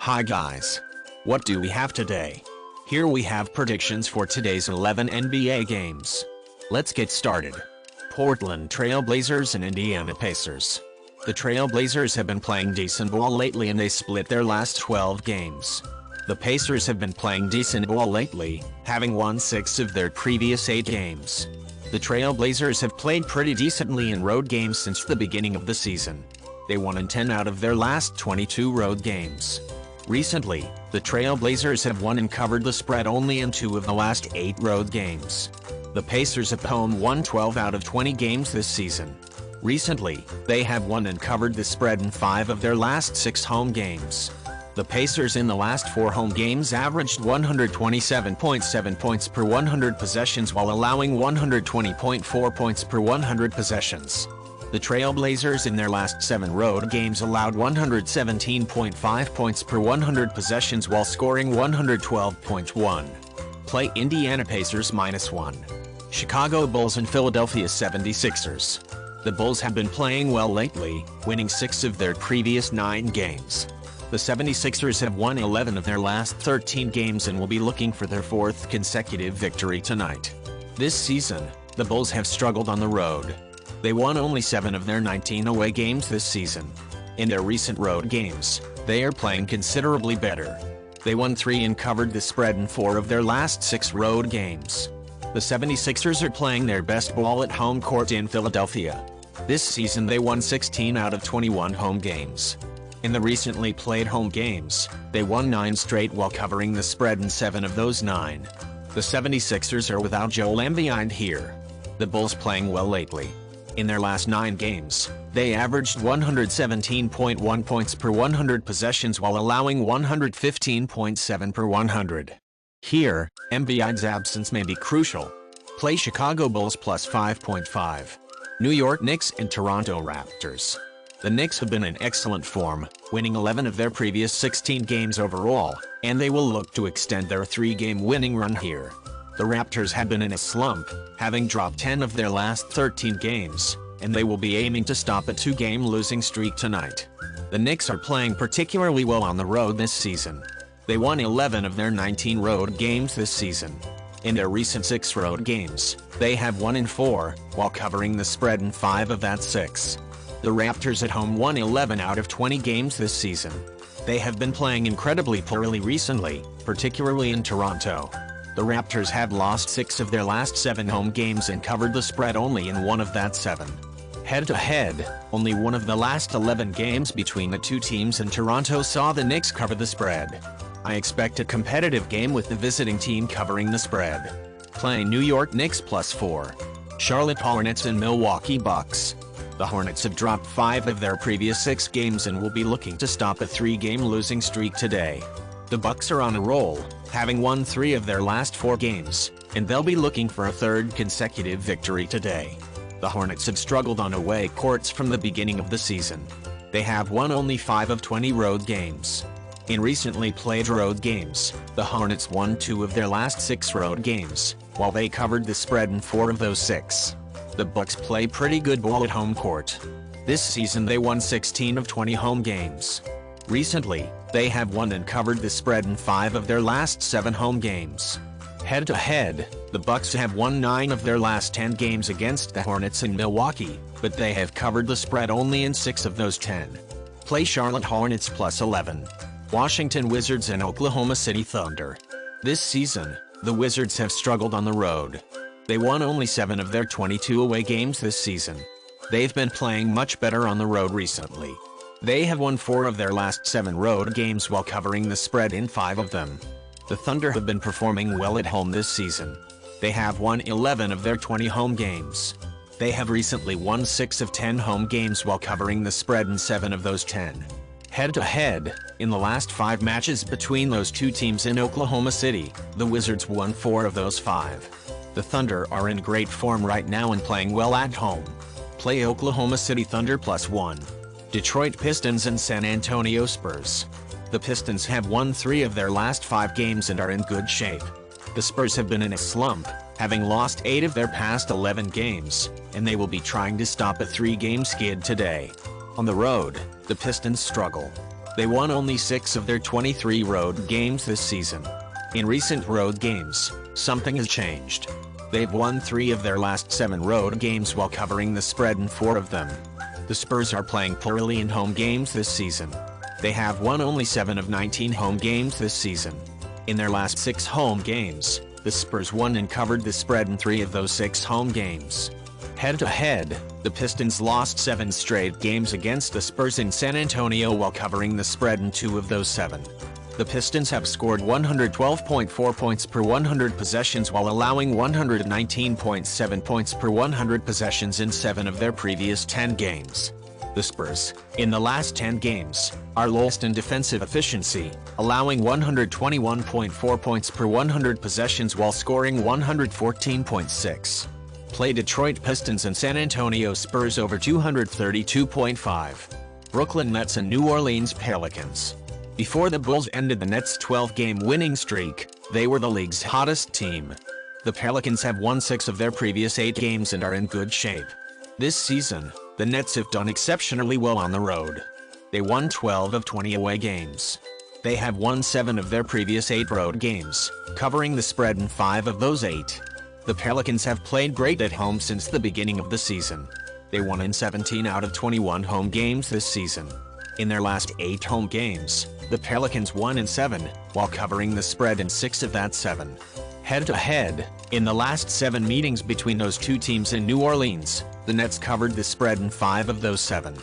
Hi guys. What do we have today? Here we have predictions for today's 11 NBA games. Let's get started. Portland Trailblazers and Indiana Pacers. The Trailblazers have been playing decent ball lately and they split their last 12 games. The Pacers have been playing decent ball lately, having won 6 of their previous 8 games. The Trailblazers have played pretty decently in road games since the beginning of the season. They won in 10 out of their last 22 road games. Recently, the Trailblazers have won and covered the spread only in 2 of the last 8 road games. The Pacers have won 12 out of 20 games this season. Recently, they have won and covered the spread in 5 of their last 6 home games. The Pacers in the last 4 home games averaged 127.7 points per 100 possessions while allowing 120.4 points per 100 possessions. The Trailblazers in their last 7 road games allowed 117.5 points per 100 possessions while scoring 112.1. Play Indiana Pacers -1. Chicago Bulls and Philadelphia 76ers. The Bulls have been playing well lately, winning 6 of their previous 9 games. The 76ers have won 11 of their last 13 games and will be looking for their 4th consecutive victory tonight. This season, the Bulls have struggled on the road. They won only 7 of their 19 away games this season. In their recent road games, they are playing considerably better. They won 3 and covered the spread in 4 of their last 6 road games. The 76ers are playing their best ball at home court in Philadelphia. This season they won 16 out of 21 home games. In the recently played home games, they won 9 straight while covering the spread in 7 of those 9. The 76ers are without Joel Embiid here. The Bulls playing well lately. In their last 9 games, they averaged 117.1 points per 100 possessions while allowing 115.7 per 100. Here, Embiid's absence may be crucial. Play Chicago Bulls +5.5. New York Knicks and Toronto Raptors. The Knicks have been in excellent form, winning 11 of their previous 16 games overall, and they will look to extend their 3-game winning run here. The Raptors have been in a slump, having dropped 10 of their last 13 games, and they will be aiming to stop a 2-game losing streak tonight. The Knicks are playing particularly well on the road this season. They won 11 of their 19 road games this season. In their recent 6 road games, they have won in 4, while covering the spread in 5 of that 6. The Raptors at home won 11 out of 20 games this season. They have been playing incredibly poorly recently, particularly in Toronto. The Raptors have lost 6 of their last 7 home games and covered the spread only in 1 of that 7. Head-to-head, only 1 of the last 11 games between the 2 teams in Toronto saw the Knicks cover the spread. I expect a competitive game with the visiting team covering the spread. Play New York Knicks +4. Charlotte Hornets and Milwaukee Bucks. The Hornets have dropped 5 of their previous 6 games and will be looking to stop a 3-game losing streak today. The Bucks are on a roll, having won 3 of their last 4 games, and they'll be looking for a 3rd consecutive victory today. The Hornets have struggled on away courts from the beginning of the season. They have won only 5 of 20 road games. In recently played road games, the Hornets won 2 of their last 6 road games, while they covered the spread in 4 of those 6. The Bucks play pretty good ball at home court. This season they won 16 of 20 home games. Recently, they have won and covered the spread in 5 of their last 7 home games. Head-to-head, the Bucks have won 9 of their last 10 games against the Hornets in Milwaukee, but they have covered the spread only in 6 of those 10. Play Charlotte Hornets +11. Washington Wizards and Oklahoma City Thunder. This season, the Wizards have struggled on the road. They won only 7 of their 22 away games this season. They've been playing much better on the road recently. They have won 4 of their last 7 road games while covering the spread in 5 of them. The Thunder have been performing well at home this season. They have won 11 of their 20 home games. They have recently won 6 of 10 home games while covering the spread in 7 of those 10. Head-to-head, in the last 5 matches between those 2 teams in Oklahoma City, the Wizards won 4 of those 5. The Thunder are in great form right now and playing well at home. Play Oklahoma City Thunder +1. Detroit Pistons and San Antonio Spurs. The Pistons have won 3 of their last 5 games and are in good shape. The Spurs have been in a slump, having lost 8 of their past 11 games, and they will be trying to stop a 3-game skid today. On the road, the Pistons struggle. They won only 6 of their 23 road games this season. In recent road games, something has changed. They've won 3 of their last 7 road games while covering the spread in 4 of them. The Spurs are playing poorly in home games this season. They have won only 7 of 19 home games this season. In their last 6 home games, the Spurs won and covered the spread in 3 of those 6 home games. Head-to-head, the Pistons lost 7 straight games against the Spurs in San Antonio while covering the spread in 2 of those 7. The Pistons have scored 112.4 points per 100 possessions while allowing 119.7 points per 100 possessions in 7 of their previous 10 games. The Spurs, in the last 10 games, are lowest in defensive efficiency, allowing 121.4 points per 100 possessions while scoring 114.6. Play Detroit Pistons and San Antonio Spurs over 232.5. Brooklyn Nets and New Orleans Pelicans. Before the Bulls ended the Nets' 12-game winning streak, they were the league's hottest team. The Pelicans have won 6 of their previous 8 games and are in good shape. This season, the Nets have done exceptionally well on the road. They won 12 of 20 away games. They have won 7 of their previous 8 road games, covering the spread in 5 of those 8. The Pelicans have played great at home since the beginning of the season. They won in 17 out of 21 home games this season. In their last 8 home games, the Pelicans won in 7, while covering the spread in 6 of that 7. Head-to-head, in the last 7 meetings between those 2 teams in New Orleans, the Nets covered the spread in 5 of those 7.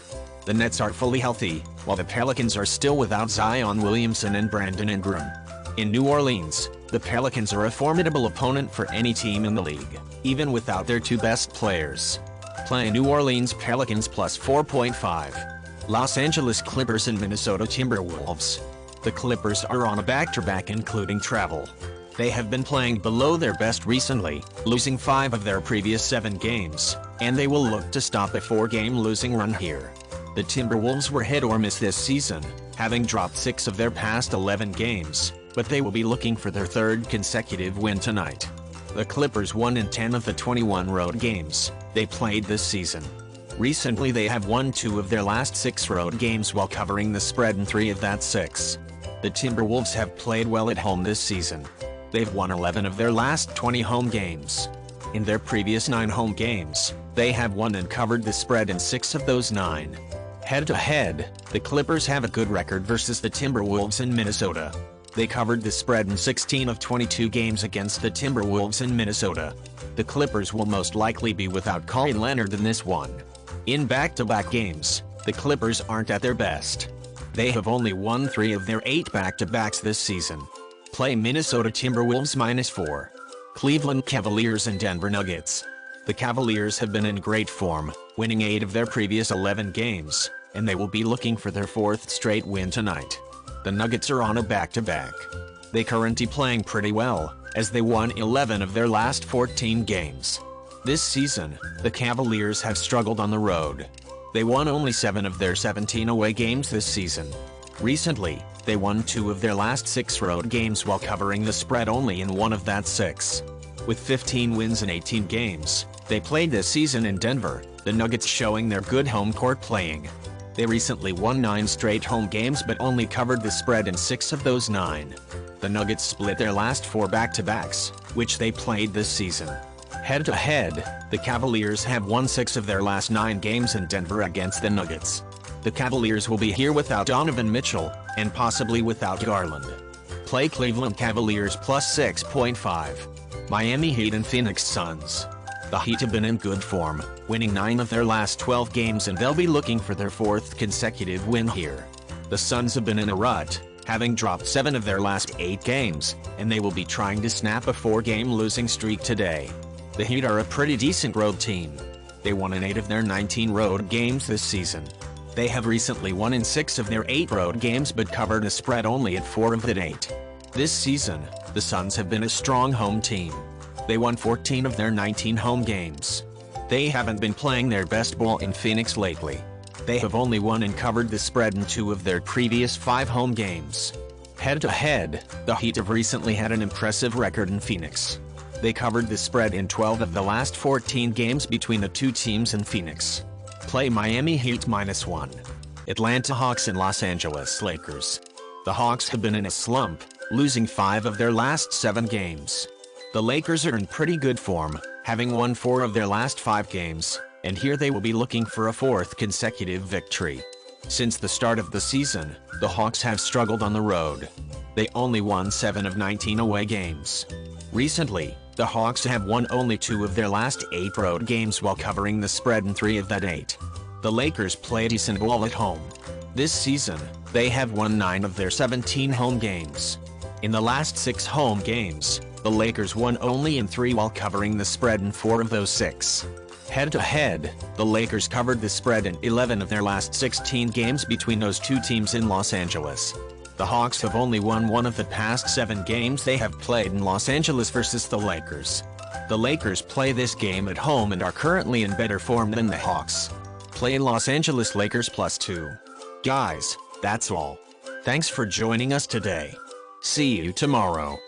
The Nets are fully healthy, while the Pelicans are still without Zion Williamson and Brandon Ingram. In New Orleans, the Pelicans are a formidable opponent for any team in the league, even without their 2 best players. Play New Orleans Pelicans plus 4.5. Los Angeles Clippers and Minnesota Timberwolves. The Clippers are on a back-to-back including travel. They have been playing below their best recently, losing 5 of their previous 7 games, and they will look to stop a 4-game losing run here. The Timberwolves were hit or miss this season, having dropped 6 of their past 11 games, but they will be looking for their 3rd consecutive win tonight. The Clippers won in 10 of the 21 road games they played this season. Recently they have won 2 of their last 6 road games while covering the spread in 3 of that 6. The Timberwolves have played well at home this season. They've won 11 of their last 20 home games. In their previous 9 home games, they have won and covered the spread in 6 of those 9. Head-to-head, the Clippers have a good record versus the Timberwolves in Minnesota. They covered the spread in 16 of 22 games against the Timberwolves in Minnesota. The Clippers will most likely be without Kawhi Leonard in this one. In back-to-back games, the Clippers aren't at their best. They have only won 3 of their 8 back-to-backs this season. Play Minnesota Timberwolves -4. Cleveland Cavaliers and Denver Nuggets. The Cavaliers have been in great form, winning 8 of their previous 11 games, and they will be looking for their 4th straight win tonight. The Nuggets are on a back-to-back. They currently playing pretty well, as they won 11 of their last 14 games. This season, the Cavaliers have struggled on the road. They won only 7 of their 17 away games this season. Recently, they won 2 of their last 6 road games while covering the spread only in 1 of that 6. With 15 wins in 18 games they played this season in Denver, the Nuggets showing their good home court playing. They recently won 9 straight home games but only covered the spread in 6 of those 9. The Nuggets split their last 4 back-to-backs, which they played this season. Head-to-head, the Cavaliers have won 6 of their last 9 games in Denver against the Nuggets. The Cavaliers will be here without Donovan Mitchell, and possibly without Garland. Play Cleveland Cavaliers plus 6.5. Miami Heat and Phoenix Suns. The Heat have been in good form, winning 9 of their last 12 games and they'll be looking for their 4th consecutive win here. The Suns have been in a rut, having dropped 7 of their last 8 games, and they will be trying to snap a 4-game losing streak today. The Heat are a pretty decent road team. They won in 8 of their 19 road games this season. They have recently won in 6 of their 8 road games but covered a spread only at 4 of the 8. This season, the Suns have been a strong home team. They won 14 of their 19 home games. They haven't been playing their best ball in Phoenix lately. They have only won and covered the spread in 2 of their previous 5 home games. Head-to-head, the Heat have recently had an impressive record in Phoenix. They covered the spread in 12 of the last 14 games between the 2 teams in Phoenix. Play Miami Heat -1. Atlanta Hawks and Los Angeles Lakers. The Hawks have been in a slump, losing 5 of their last 7 games. The Lakers are in pretty good form, having won 4 of their last 5 games, and here they will be looking for a 4th consecutive victory. Since the start of the season, the Hawks have struggled on the road. They only won 7 of 19 away games. Recently, the Hawks have won only 2 of their last 8 road games while covering the spread in 3 of that 8. The Lakers play decent ball at home. This season, they have won 9 of their 17 home games. In the last 6 home games, the Lakers won only in 3 while covering the spread in 4 of those 6. Head-to-head, the Lakers covered the spread in 11 of their last 16 games between those 2 teams in Los Angeles. The Hawks have only won 1 of the past 7 games they have played in Los Angeles versus the Lakers. The Lakers play this game at home and are currently in better form than the Hawks. Play Los Angeles Lakers +2. Guys, that's all. Thanks for joining us today. See you tomorrow.